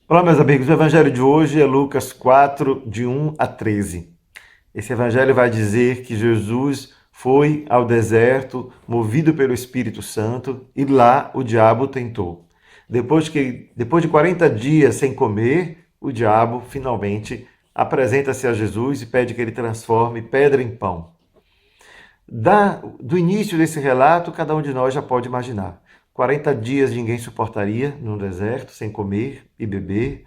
Olá, meus amigos. O evangelho de hoje é Lucas 4, de 1 a 13. Esse evangelho vai dizer que Jesus foi ao deserto, movido pelo Espírito Santo, e lá o diabo tentou. Depois de 40 dias sem comer, o diabo finalmente apresenta-se a Jesus e pede que ele transforme pedra em pão. Do início desse relato, cada um de nós já pode imaginar. 40 dias ninguém suportaria no deserto, sem comer e beber.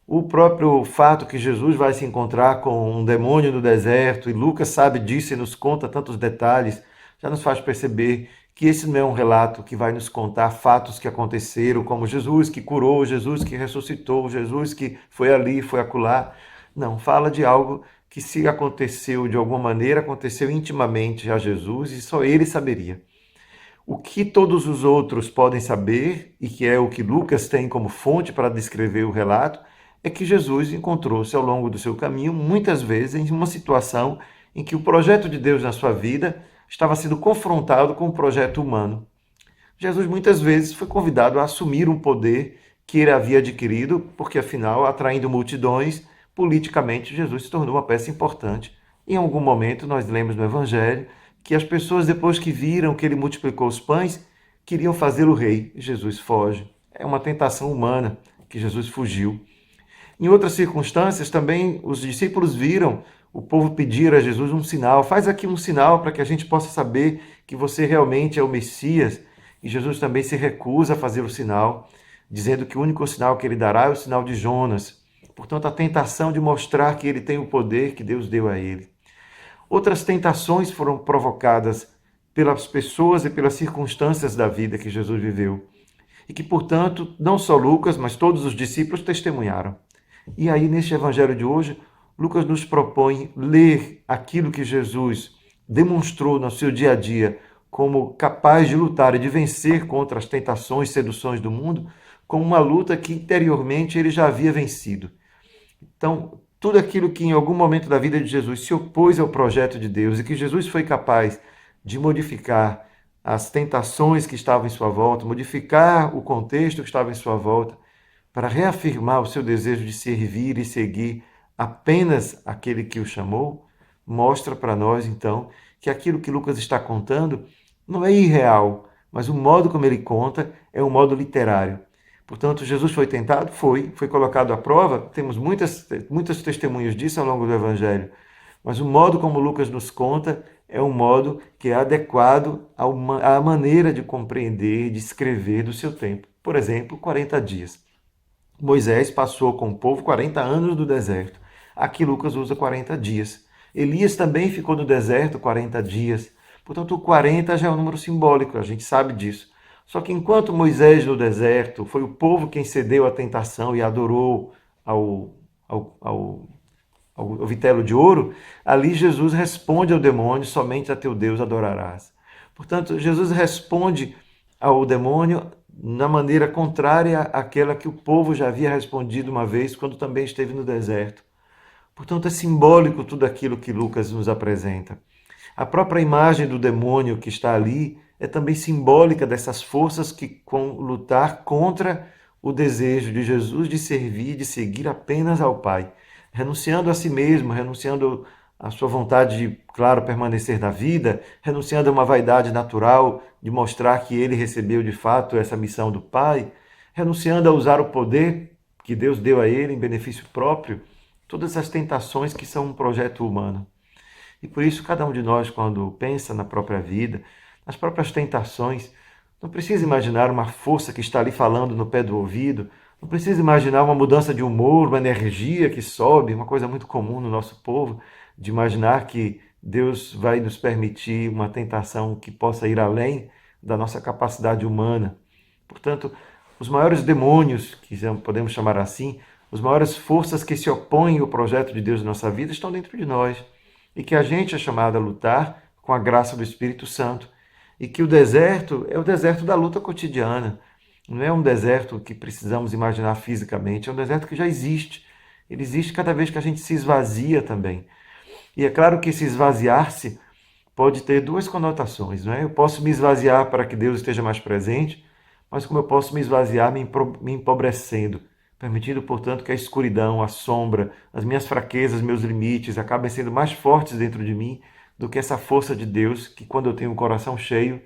O próprio fato que Jesus vai se encontrar com um demônio no deserto, e Lucas sabe disso e nos conta tantos detalhes, já nos faz perceber que esse não é um relato que vai nos contar fatos que aconteceram, como Jesus que curou, Jesus que ressuscitou, Jesus que foi ali, foi acolá. Não, fala de algo que, se aconteceu de alguma maneira, aconteceu intimamente a Jesus e só ele saberia. O que todos os outros podem saber, e que é o que Lucas tem como fonte para descrever o relato, é que Jesus encontrou-se ao longo do seu caminho, muitas vezes, em uma situação em que o projeto de Deus na sua vida estava sendo confrontado com o projeto humano. Jesus muitas vezes foi convidado a assumir um poder que ele havia adquirido, porque afinal, atraindo multidões, politicamente Jesus se tornou uma peça importante. Em algum momento, nós lemos no Evangelho que as pessoas, depois que viram que ele multiplicou os pães, queriam fazê-lo rei. Jesus foge. É uma tentação humana que Jesus fugiu. Em outras circunstâncias, também os discípulos viram o povo pedir a Jesus um sinal. Faz aqui um sinal para que a gente possa saber que você realmente é o Messias. E Jesus também se recusa a fazer o sinal, dizendo que o único sinal que ele dará é o sinal de Jonas. Portanto, a tentação de mostrar que ele tem o poder que Deus deu a ele. Outras tentações foram provocadas pelas pessoas e pelas circunstâncias da vida que Jesus viveu. E que, portanto, não só Lucas, mas todos os discípulos testemunharam. E aí, neste evangelho de hoje, Lucas nos propõe ler aquilo que Jesus demonstrou no seu dia a dia como capaz de lutar e de vencer contra as tentações e seduções do mundo, como uma luta que interiormente ele já havia vencido. Então, tudo aquilo que em algum momento da vida de Jesus se opôs ao projeto de Deus e que Jesus foi capaz de modificar as tentações que estavam em sua volta, modificar o contexto que estava em sua volta, para reafirmar o seu desejo de servir e seguir apenas aquele que o chamou, mostra para nós, então, que aquilo que Lucas está contando não é irreal, mas o modo como ele conta é um modo literário. Portanto, Jesus foi tentado? Foi colocado à prova, temos muitas testemunhas disso ao longo do Evangelho, mas o modo como Lucas nos conta é um modo que é adequado à maneira de compreender, de escrever do seu tempo. Por exemplo, 40 dias. Moisés passou com o povo 40 anos no deserto. Aqui Lucas usa 40 dias. Elias também ficou no deserto 40 dias. Portanto, o 40 já é um número simbólico, a gente sabe disso. Só que enquanto Moisés no deserto foi o povo quem cedeu à tentação e adorou ao, ao, ao, ao vitelo de ouro, ali Jesus responde ao demônio: somente a teu Deus adorarás. Portanto, Jesus responde ao demônio na maneira contrária àquela que o povo já havia respondido uma vez quando também esteve no deserto. Portanto, é simbólico tudo aquilo que Lucas nos apresenta. A própria imagem do demônio que está ali é também simbólica dessas forças que vão lutar contra o desejo de Jesus de servir, de seguir apenas ao Pai, renunciando a si mesmo, renunciando à sua vontade de, claro, permanecer na vida, renunciando a uma vaidade natural de mostrar que ele recebeu de fato essa missão do Pai, renunciando a usar o poder que Deus deu a ele em benefício próprio, todas as tentações que são um projeto humano. E por isso, cada um de nós, quando pensa na própria vida, nas próprias tentações, não precisa imaginar uma força que está ali falando no pé do ouvido, não precisa imaginar uma mudança de humor, uma energia que sobe, uma coisa muito comum no nosso povo, de imaginar que Deus vai nos permitir uma tentação que possa ir além da nossa capacidade humana. Portanto, os maiores demônios, que podemos chamar assim, as maiores forças que se opõem ao projeto de Deus na nossa vida estão dentro de nós. E que a gente é chamado a lutar com a graça do Espírito Santo. E que o deserto é o deserto da luta cotidiana. Não é um deserto que precisamos imaginar fisicamente, é um deserto que já existe. Ele existe cada vez que a gente se esvazia também. E é claro que esse esvaziar-se pode ter duas conotações, não é? Eu posso me esvaziar para que Deus esteja mais presente, mas como eu posso me esvaziar me empobrecendo, permitindo, portanto, que a escuridão, a sombra, as minhas fraquezas, meus limites acabem sendo mais fortes dentro de mim do que essa força de Deus que, quando eu tenho o coração cheio,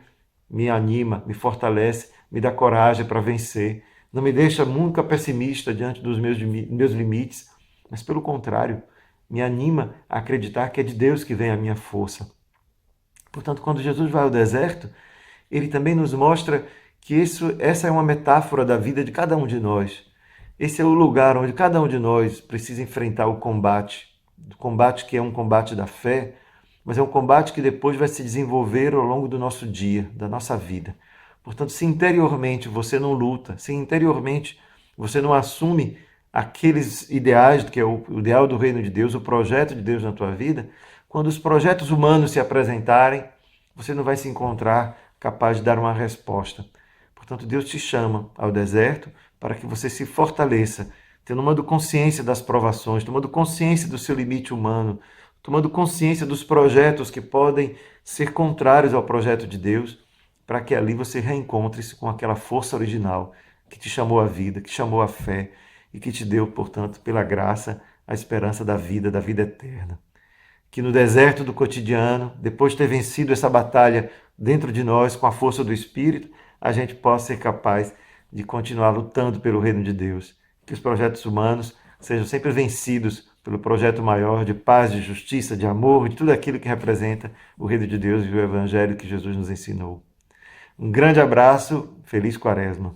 me anima, me fortalece, me dá coragem para vencer. Não me deixa nunca pessimista diante dos meus limites, mas pelo contrário, me anima a acreditar que é de Deus que vem a minha força. Portanto, quando Jesus vai ao deserto, ele também nos mostra que essa é uma metáfora da vida de cada um de nós. Esse é o lugar onde cada um de nós precisa enfrentar o combate que é um combate da fé, mas é um combate que depois vai se desenvolver ao longo do nosso dia, da nossa vida. Portanto, se interiormente você não luta, se interiormente você não assume aqueles ideais, que é o ideal do reino de Deus, o projeto de Deus na tua vida, quando os projetos humanos se apresentarem, você não vai se encontrar capaz de dar uma resposta. Portanto, Deus te chama ao deserto para que você se fortaleça, tomando consciência das provações, tomando consciência do seu limite humano, tomando consciência dos projetos que podem ser contrários ao projeto de Deus, para que ali você reencontre-se com aquela força original que te chamou à vida, que chamou à fé e que te deu, portanto, pela graça, a esperança da vida eterna. Que no deserto do cotidiano, depois de ter vencido essa batalha dentro de nós com a força do Espírito, a gente possa ser capaz de continuar lutando pelo reino de Deus. Que os projetos humanos sejam sempre vencidos pelo projeto maior de paz, de justiça, de amor, de tudo aquilo que representa o reino de Deus e o evangelho que Jesus nos ensinou. Um grande abraço, feliz Quaresma.